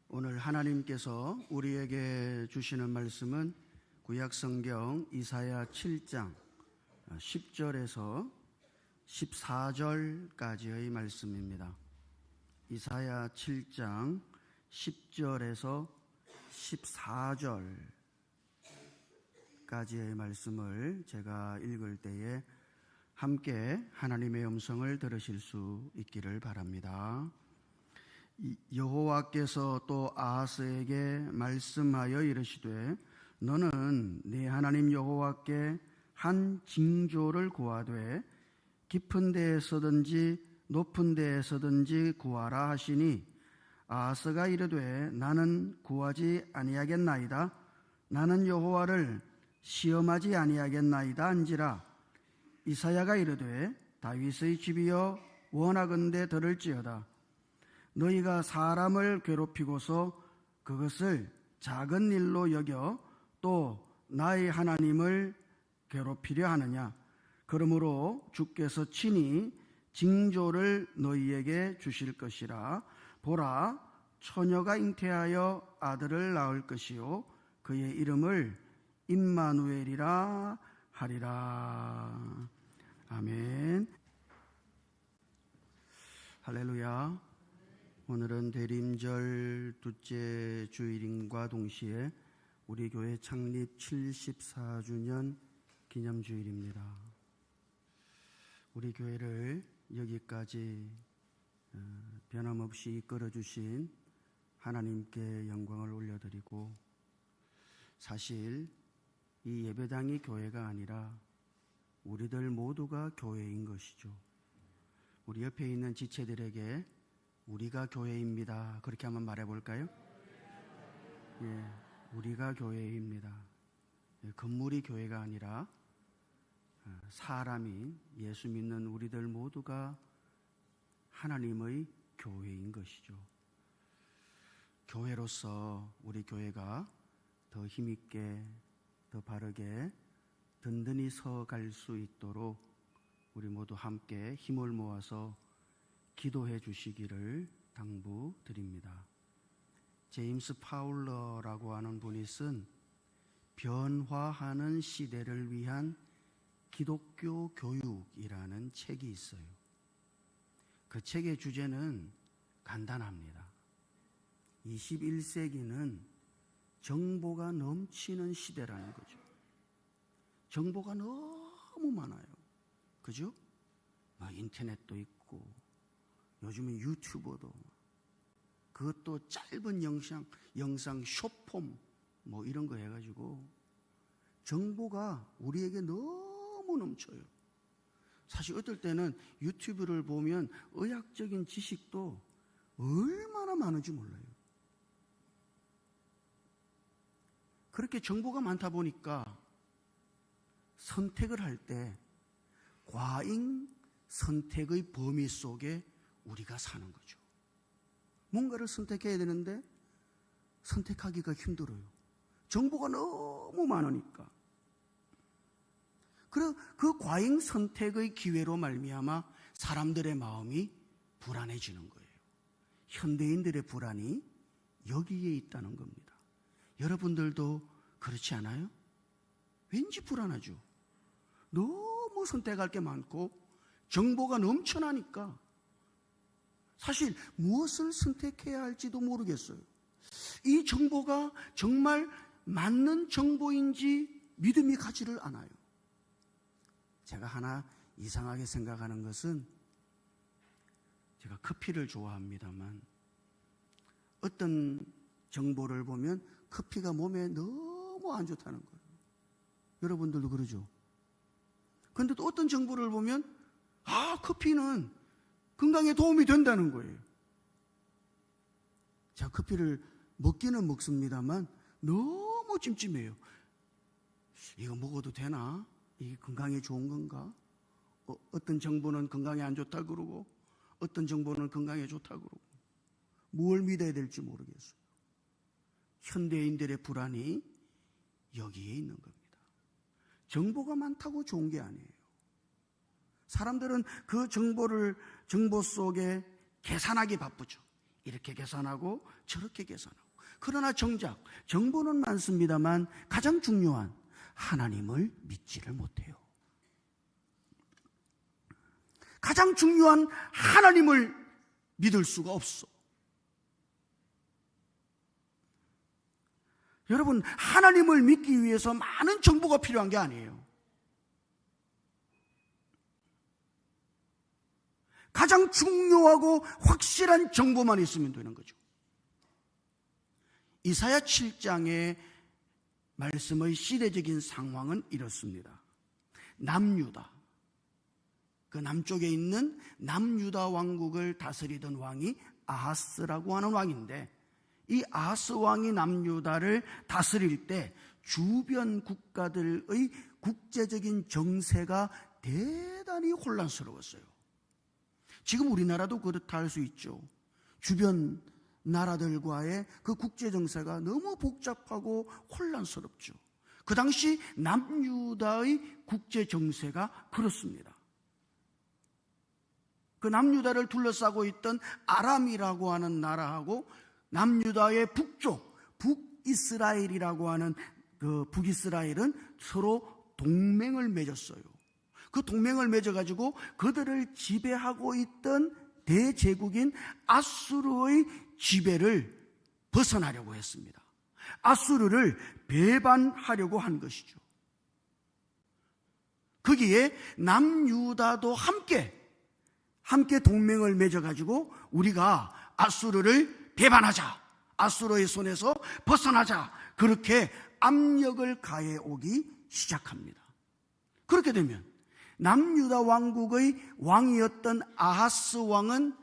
오늘 하나님께서 우리에게 주시는 말씀은 구약성경 이사야 7장 10절에서 14절까지의 말씀입니다. 이사야 7장 10절에서 14절까지의 말씀을 제가 읽을 때에 함께 하나님의 음성을 들으실 수 있기를 바랍니다. 여호와께서 또 아하스에게 말씀하여 이르시되 너는 네 하나님 여호와께 한 징조를 구하되 깊은 데에서든지 높은 데에서든지 구하라 하시니 아하스가 이르되 나는 구하지 아니하겠나이다. 나는 여호와를 시험하지 아니하겠나이다 한지라. 이사야가 이르되 다윗의 집이여 원하건대 들을지어다. 너희가 사람을 괴롭히고서 그것을 작은 일로 여겨 또 나의 하나님을 괴롭히려 하느냐. 그러므로 주께서 친히 징조를 너희에게 주실 것이라. 보라, 처녀가 잉태하여 아들을 낳을 것이요 그의 이름을 임마누엘이라 하리라. 아멘. 할렐루야. 오늘은 대림절 둘째 주일인과 동시에 우리 교회 창립 74주년 기념주일입니다. 우리 교회를 여기까지 변함없이 이끌어주신 하나님께 영광을 올려드리고, 사실 이 예배당이 교회가 아니라 우리들 모두가 교회인 것이죠. 우리 옆에 있는 지체들에게 우리가 교회입니다. 그렇게 한번 말해볼까요? 예, 우리가 교회입니다. 건물이 교회가 아니라 사람이, 예수 믿는 우리들 모두가 하나님의 교회인 것이죠. 교회로서 우리 교회가 더 힘있게, 더 바르게, 든든히 서갈 수 있도록 우리 모두 함께 힘을 모아서 기도해 주시기를 당부드립니다. 제임스 파울러라고 하는 분이 쓴 변화하는 시대를 위한 기독교 교육이라는 책이 있어요. 그 책의 주제는 간단합니다. 21세기는 정보가 넘치는 시대라는 거죠. 정보가 너무 많아요. 그죠? 인터넷도 있고, 요즘은 유튜버도, 그것도 짧은 영상 숏폼 이런 거 해가지고 정보가 우리에게 너무 넘쳐요. 사실 어떨 때는 유튜브를 보면 의학적인 지식도 얼마나 많은지 몰라요. 그렇게 정보가 많다 보니까 선택을 할 때 과잉 선택의 범위 속에 우리가 사는 거죠. 뭔가를 선택해야 되는데 선택하기가 힘들어요. 정보가 너무 많으니까. 그 과잉 선택의 기회로 말미암아 사람들의 마음이 불안해지는 거예요. 현대인들의 불안이 여기에 있다는 겁니다. 여러분들도 그렇지 않아요? 왠지 불안하죠. 너무 선택할 게 많고 정보가 넘쳐나니까 사실 무엇을 선택해야 할지도 모르겠어요. 이 정보가 정말 맞는 정보인지 믿음이 가지를 않아요. 제가 하나 이상하게 생각하는 것은, 제가 커피를 좋아합니다만 어떤 정보를 보면 커피가 몸에 너무 안 좋다는 거예요. 여러분들도 그러죠? 그런데 또 어떤 정보를 보면 커피는 건강에 도움이 된다는 거예요. 제가 커피를 먹기는 먹습니다만 너무 찜찜해요. 이거 먹어도 되나? 이게 건강에 좋은 건가? 어떤 정보는 건강에 안 좋다 그러고 어떤 정보는 건강에 좋다 그러고 뭘 믿어야 될지 모르겠어요. 현대인들의 불안이 여기에 있는 겁니다. 정보가 많다고 좋은 게 아니에요. 사람들은 그 정보 속에 계산하기 바쁘죠. 이렇게 계산하고 저렇게 계산하고. 그러나 정작 정보는 많습니다만 가장 중요한 하나님을 믿지를 못해요. 가장 중요한 하나님을 믿을 수가 없어. 여러분, 하나님을 믿기 위해서 많은 정보가 필요한 게 아니에요. 가장 중요하고 확실한 정보만 있으면 되는 거죠. 이사야 7장의 말씀의 시대적인 상황은 이렇습니다. 남유다, 그 남쪽에 있는 남유다 왕국을 다스리던 왕이 아하스라고 하는 왕인데, 이 아하스 왕이 남유다를 다스릴 때 주변 국가들의 국제적인 정세가 대단히 혼란스러웠어요. 지금 우리나라도 그렇다 할 수 있죠. 주변 나라들과의 그 국제 정세가 너무 복잡하고 혼란스럽죠. 그 당시 남유다의 국제 정세가 그렇습니다. 그 남유다를 둘러싸고 있던 아람이라고 하는 나라하고 남유다의 북쪽 북이스라엘이라고 하는 그 북이스라엘은 서로 동맹을 맺었어요. 그 동맹을 맺어가지고 그들을 지배하고 있던 대제국인 아수르의 지배를 벗어나려고 했습니다. 아수르를 배반하려고 한 것이죠. 거기에 남유다도 함께 동맹을 맺어가지고 우리가 아수르를 배반하자, 아수르의 손에서 벗어나자, 그렇게 압력을 가해오기 시작합니다. 그렇게 되면 남유다 왕국의 왕이었던 아하스 왕은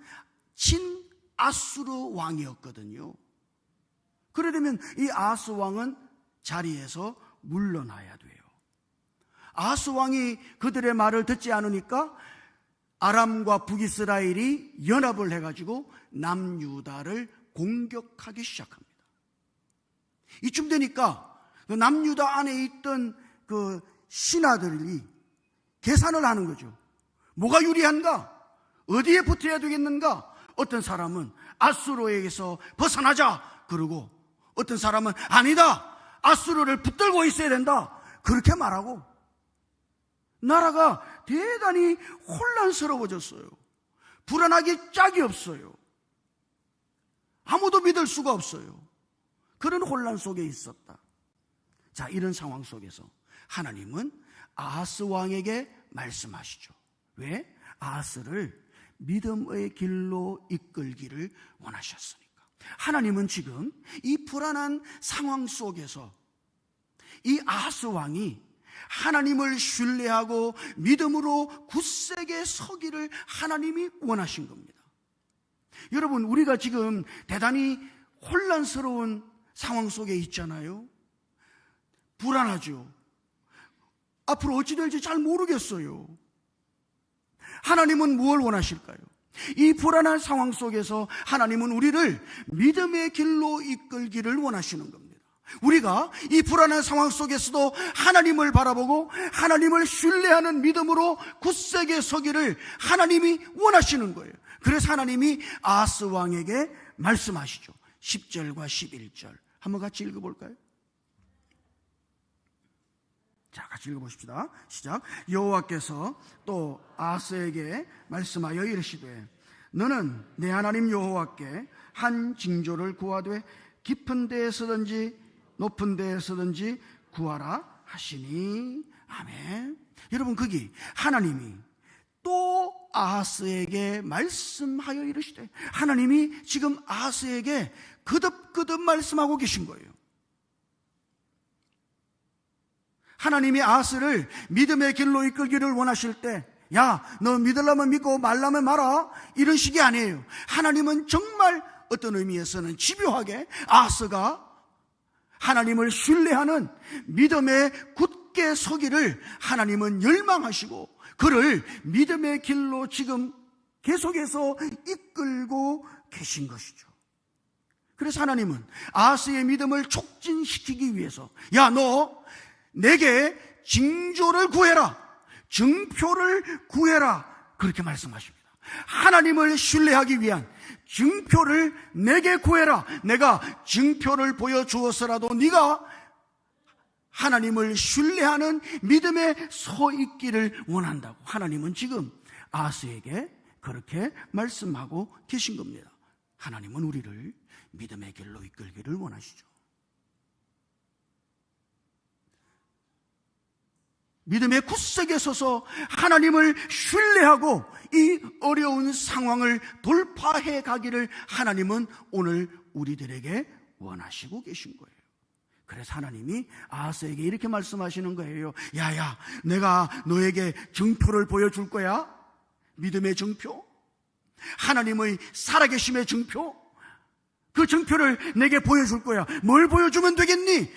친 아수르 왕이었거든요. 그러려면 이 아하스 왕은 자리에서 물러나야 돼요. 아하스 왕이 그들의 말을 듣지 않으니까 아람과 북이스라엘이 연합을 해가지고 남유다를 공격하기 시작합니다. 이쯤 되니까 그 남유다 안에 있던 그 신하들이 계산을 하는 거죠. 뭐가 유리한가? 어디에 붙어야 되겠는가? 어떤 사람은 아수르에게서 벗어나자 그러고, 어떤 사람은 아니다, 아수르를 붙들고 있어야 된다, 그렇게 말하고, 나라가 대단히 혼란스러워졌어요. 불안하기 짝이 없어요. 아무도 믿을 수가 없어요. 그런 혼란 속에 있었다. 자, 이런 상황 속에서 하나님은 아하스 왕에게 말씀하시죠. 왜? 아하스를 믿음의 길로 이끌기를 원하셨으니까. 하나님은 지금 이 불안한 상황 속에서 이 아하스 왕이 하나님을 신뢰하고 믿음으로 굳세게 서기를 하나님이 원하신 겁니다. 여러분, 우리가 지금 대단히 혼란스러운 상황 속에 있잖아요. 불안하죠. 앞으로 어찌 될지 잘 모르겠어요. 하나님은 무엇을 원하실까요? 이 불안한 상황 속에서 하나님은 우리를 믿음의 길로 이끌기를 원하시는 겁니다. 우리가 이 불안한 상황 속에서도 하나님을 바라보고 하나님을 신뢰하는 믿음으로 굳세게 서기를 하나님이 원하시는 거예요. 그래서 하나님이 아하스 왕에게 말씀하시죠. 10절과 11절 한번 같이 읽어볼까요? 자, 같이 읽어보십시다. 시작. 여호와께서 또 아하스에게 말씀하여 이르시되, 너는 내 하나님 여호와께 한 징조를 구하되 깊은 데에서든지 높은 데에서든지 구하라 하시니. 아멘. 여러분, 거기 하나님이 또 아하스에게 말씀하여 이르시되, 하나님이 지금 아하스에게 거듭거듭 말씀하고 계신 거예요. 하나님이 아하스를 믿음의 길로 이끌기를 원하실 때, 야, 너 믿으려면 믿고 말라면 말아, 이런 식이 아니에요. 하나님은 정말 어떤 의미에서는 집요하게 아하스가 하나님을 신뢰하는 믿음에 굳게 서기를 하나님은 열망하시고, 그를 믿음의 길로 지금 계속해서 이끌고 계신 것이죠. 그래서 하나님은 아하스의 믿음을 촉진시키기 위해서, 야, 너 내게 징조를 구해라, 증표를 구해라, 그렇게 말씀하십니다. 하나님을 신뢰하기 위한 증표를 내게 구해라. 내가 증표를 보여주었으라도 네가 하나님을 신뢰하는 믿음에 서 있기를 원한다고 하나님은 지금 아하스에게 그렇게 말씀하고 계신 겁니다. 하나님은 우리를 믿음의 길로 이끌기를 원하시죠. 믿음의 굳세게 서서 하나님을 신뢰하고 이 어려운 상황을 돌파해 가기를 하나님은 오늘 우리들에게 원하시고 계신 거예요. 그래서 하나님이 아하스에게 이렇게 말씀하시는 거예요. 야야, 내가 너에게 증표를 보여줄 거야. 믿음의 증표, 하나님의 살아계심의 증표, 그 증표를 내게 보여줄 거야. 뭘 보여주면 되겠니?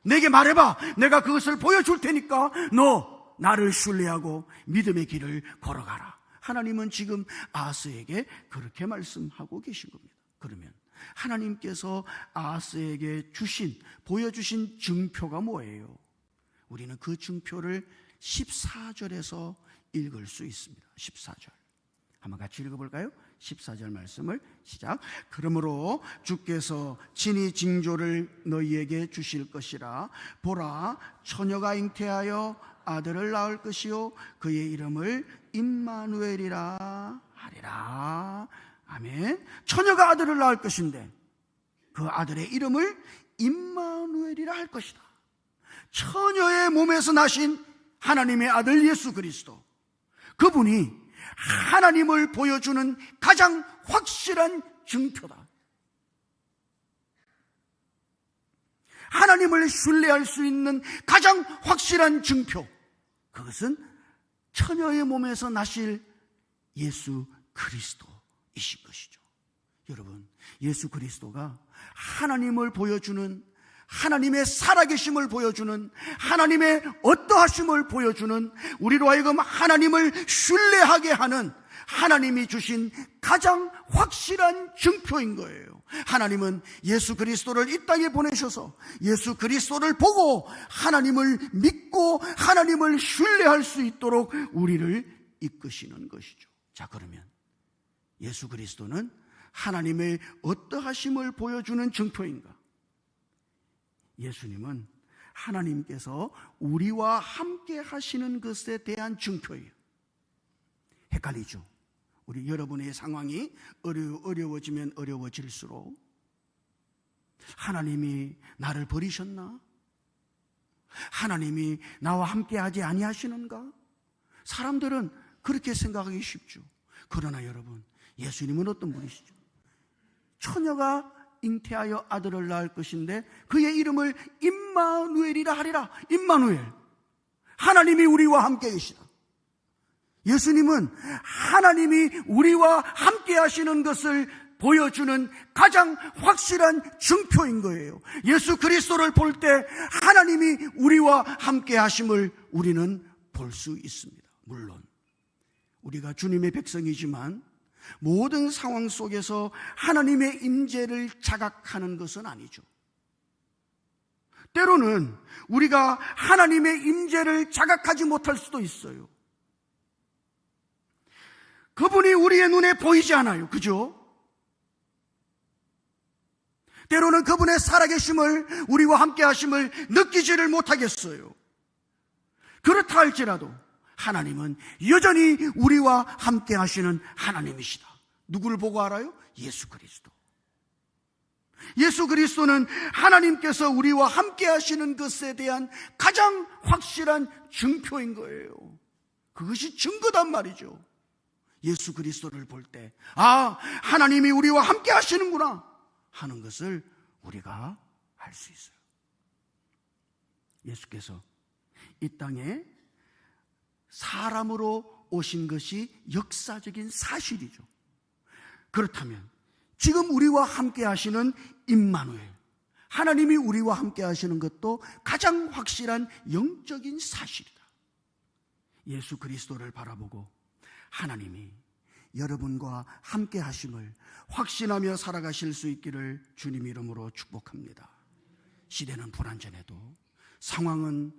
내게 말해봐. 내가 그것을 보여줄 테니까 너 나를 신뢰하고 믿음의 길을 걸어가라. 하나님은 지금 아하스에게 그렇게 말씀하고 계신 겁니다. 그러면 하나님께서 아하스에게 보여주신 증표가 뭐예요? 우리는 그 증표를 14절에서 읽을 수 있습니다. 14절 한번 같이 읽어볼까요? 14절 말씀을 시작. 그러므로 주께서 친히 징조를 너희에게 주실 것이라. 보라, 처녀가 잉태하여 아들을 낳을 것이요 그의 이름을 임마누엘이라 하리라. 아멘. 처녀가 아들을 낳을 것인데 그 아들의 이름을 임마누엘이라 할 것이다. 처녀의 몸에서 나신 하나님의 아들 예수 그리스도, 그분이 하나님을 보여주는 가장 확실한 증표다. 하나님을 신뢰할 수 있는 가장 확실한 증표, 그것은 처녀의 몸에서 나실 예수 그리스도이신 것이죠. 여러분, 예수 그리스도가 하나님을 보여주는, 하나님의 살아계심을 보여주는, 하나님의 어떠하심을 보여주는, 우리로 하여금 하나님을 신뢰하게 하는 하나님이 주신 가장 확실한 증표인 거예요. 하나님은 예수 그리스도를 이 땅에 보내셔서 예수 그리스도를 보고 하나님을 믿고 하나님을 신뢰할 수 있도록 우리를 이끄시는 것이죠. 자, 그러면 예수 그리스도는 하나님의 어떠하심을 보여주는 증표인가? 예수님은 하나님께서 우리와 함께 하시는 것에 대한 증표예요. 헷갈리죠? 우리 여러분의 상황이 어려워지면 어려워질수록 하나님이 나를 버리셨나? 하나님이 나와 함께 하지 아니하시는가? 사람들은 그렇게 생각하기 쉽죠. 그러나 여러분, 예수님은 어떤 분이시죠? 처녀가 잉태하여 아들을 낳을 것인데 그의 이름을 임마누엘이라 하리라. 임마누엘, 하나님이 우리와 함께 계시다. 예수님은 하나님이 우리와 함께 하시는 것을 보여주는 가장 확실한 증표인 거예요. 예수 그리스도를 볼 때 하나님이 우리와 함께 하심을 우리는 볼 수 있습니다. 물론 우리가 주님의 백성이지만 모든 상황 속에서 하나님의 임재를 자각하는 것은 아니죠. 때로는 우리가 하나님의 임재를 자각하지 못할 수도 있어요. 그분이 우리의 눈에 보이지 않아요. 그죠? 때로는 그분의 살아계심을, 우리와 함께 하심을 느끼지를 못하겠어요. 그렇다 할지라도 하나님은 여전히 우리와 함께 하시는 하나님이시다. 누구를 보고 알아요? 예수 그리스도. 예수 그리스도는 하나님께서 우리와 함께 하시는 것에 대한 가장 확실한 증표인 거예요. 그것이 증거단 말이죠. 예수 그리스도를 볼 때, 아, 하나님이 우리와 함께 하시는구나 하는 것을 우리가 알 수 있어요. 예수께서 이 땅에 사람으로 오신 것이 역사적인 사실이죠. 그렇다면 지금 우리와 함께 하시는 임마누엘, 하나님이 우리와 함께 하시는 것도 가장 확실한 영적인 사실이다. 예수 그리스도를 바라보고 하나님이 여러분과 함께 하심을 확신하며 살아가실 수 있기를 주님 이름으로 축복합니다. 시대는 불안전해도, 상황은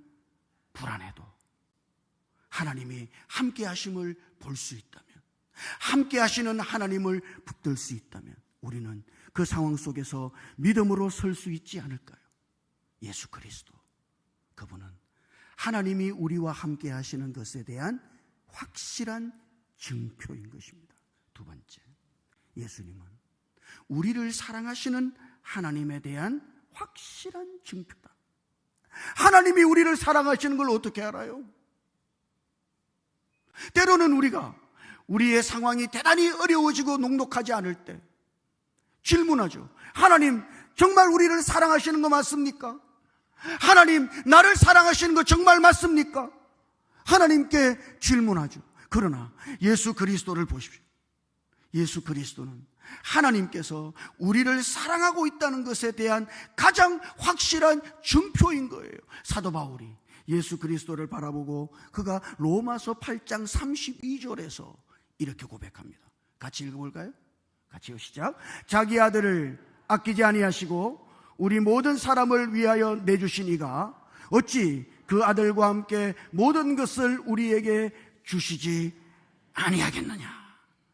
불안해도 하나님이 함께 하심을 볼 수 있다면, 함께 하시는 하나님을 붙들 수 있다면 우리는 그 상황 속에서 믿음으로 설 수 있지 않을까요? 예수 그리스도, 그분은 하나님이 우리와 함께 하시는 것에 대한 확실한 증표인 것입니다. 두 번째, 예수님은 우리를 사랑하시는 하나님에 대한 확실한 증표다. 하나님이 우리를 사랑하시는 걸 어떻게 알아요? 때로는 우리가 우리의 상황이 대단히 어려워지고 녹록하지 않을 때 질문하죠. 하나님, 정말 우리를 사랑하시는 거 맞습니까? 하나님, 나를 사랑하시는 거 정말 맞습니까? 하나님께 질문하죠. 그러나 예수 그리스도를 보십시오. 예수 그리스도는 하나님께서 우리를 사랑하고 있다는 것에 대한 가장 확실한 증표인 거예요. 사도 바울이 예수 그리스도를 바라보고 그가 로마서 8장 32절에서 이렇게 고백합니다. 같이 읽어볼까요? 같이요, 시작. 자기 아들을 아끼지 아니하시고 우리 모든 사람을 위하여 내주신 이가 어찌 그 아들과 함께 모든 것을 우리에게 주시지 아니하겠느냐.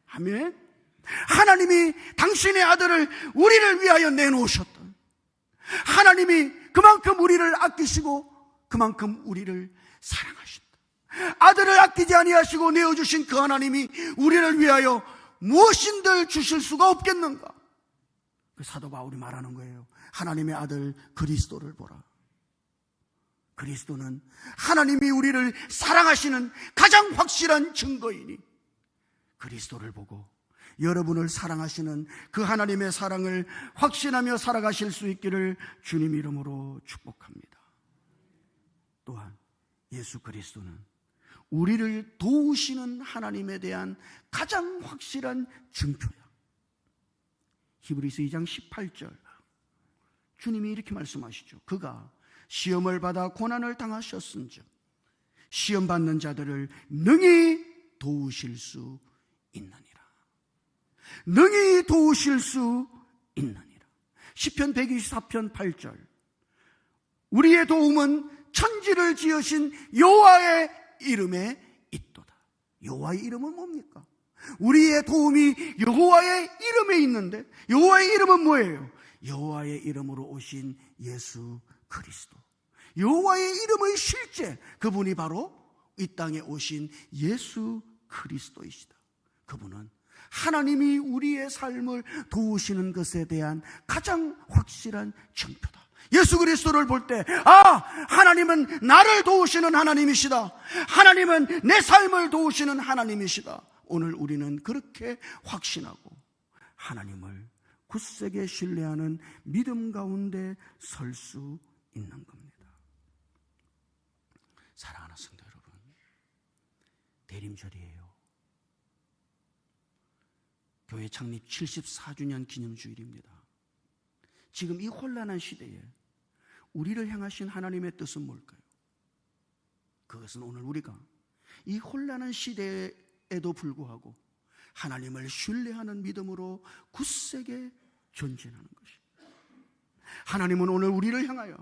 아멘. 하나님이 당신의 아들을 우리를 위하여 내놓으셨다. 하나님이 그만큼 우리를 아끼시고 그만큼 우리를 사랑하신다. 아들을 아끼지 아니하시고 내어주신 그 하나님이 우리를 위하여 무엇인들 주실 수가 없겠는가? 그 사도 바울이 말하는 거예요. 하나님의 아들 그리스도를 보라. 그리스도는 하나님이 우리를 사랑하시는 가장 확실한 증거이니 그리스도를 보고 여러분을 사랑하시는 그 하나님의 사랑을 확신하며 살아가실 수 있기를 주님 이름으로 축복합니다. 또한 예수 그리스도는 우리를 도우시는 하나님에 대한 가장 확실한 증표야. 히브리서 2장 18절 주님이 이렇게 말씀하시죠. 그가 시험을 받아 고난을 당하셨은즉 시험 받는 자들을 능히 도우실 수 있느니라. 능히 도우실 수 있느니라. 시편 124편 8절 우리의 도움은 천지를 지으신 여호와의 이름에 있도다. 여호와의 이름은 뭡니까? 우리의 도움이 여호와의 이름에 있는데 여호와의 이름은 뭐예요? 여호와의 이름으로 오신 예수 그리스도. 여호와의 이름의 실제 그분이 바로 이 땅에 오신 예수 그리스도이시다. 그분은 하나님이 우리의 삶을 도우시는 것에 대한 가장 확실한 증표다. 예수 그리스도를 볼 때 하나님은 나를 도우시는 하나님이시다. 하나님은 내 삶을 도우시는 하나님이시다. 오늘 우리는 그렇게 확신하고 하나님을 굳세게 신뢰하는 믿음 가운데 설 수 있는 겁니다. 사랑하는 성도 여러분, 대림절이에요. 교회 창립 74주년 기념주일입니다. 지금 이 혼란한 시대에 우리를 향하신 하나님의 뜻은 뭘까요? 그것은 오늘 우리가 이 혼란한 시대에도 불구하고 하나님을 신뢰하는 믿음으로 굳세게 전진하는 것입니다. 하나님은 오늘 우리를 향하여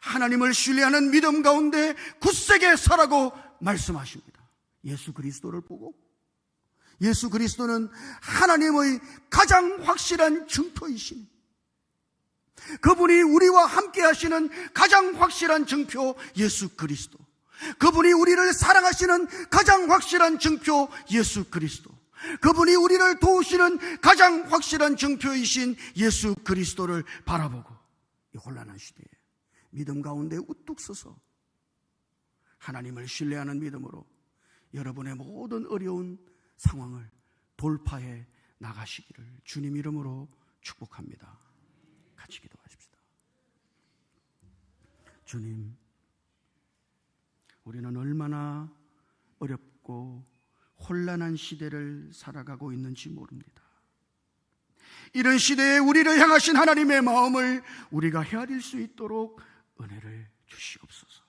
하나님을 신뢰하는 믿음 가운데 굳세게 서라고 말씀하십니다. 예수 그리스도를 보고 예수 그리스도는 하나님의 가장 확실한 증표이시니 그분이 우리와 함께 하시는 가장 확실한 증표 예수 그리스도, 그분이 우리를 사랑하시는 가장 확실한 증표 예수 그리스도, 그분이 우리를 도우시는 가장 확실한 증표이신 예수 그리스도를 바라보고 이 혼란한 시대에 믿음 가운데 우뚝 서서 하나님을 신뢰하는 믿음으로 여러분의 모든 어려운 상황을 돌파해 나가시기를 주님 이름으로 축복합니다. 같이 기도하십시다. 주님, 우리는 얼마나 어렵고 혼란한 시대를 살아가고 있는지 모릅니다. 이런 시대에 우리를 향하신 하나님의 마음을 우리가 헤아릴 수 있도록 은혜를 주시옵소서.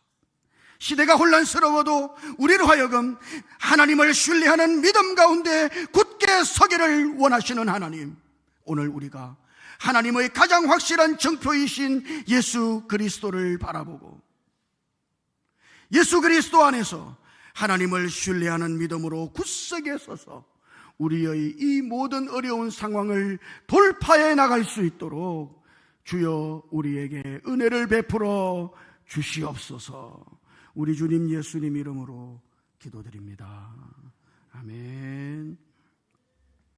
시대가 혼란스러워도 우리로 하여금 하나님을 신뢰하는 믿음 가운데 굳게 서기를 원하시는 하나님, 오늘 우리가 하나님의 가장 확실한 증표이신 예수 그리스도를 바라보고 예수 그리스도 안에서 하나님을 신뢰하는 믿음으로 굳세게 서서 우리의 이 모든 어려운 상황을 돌파해 나갈 수 있도록 주여 우리에게 은혜를 베풀어 주시옵소서. 우리 주님 예수님 이름으로 기도드립니다. 아멘.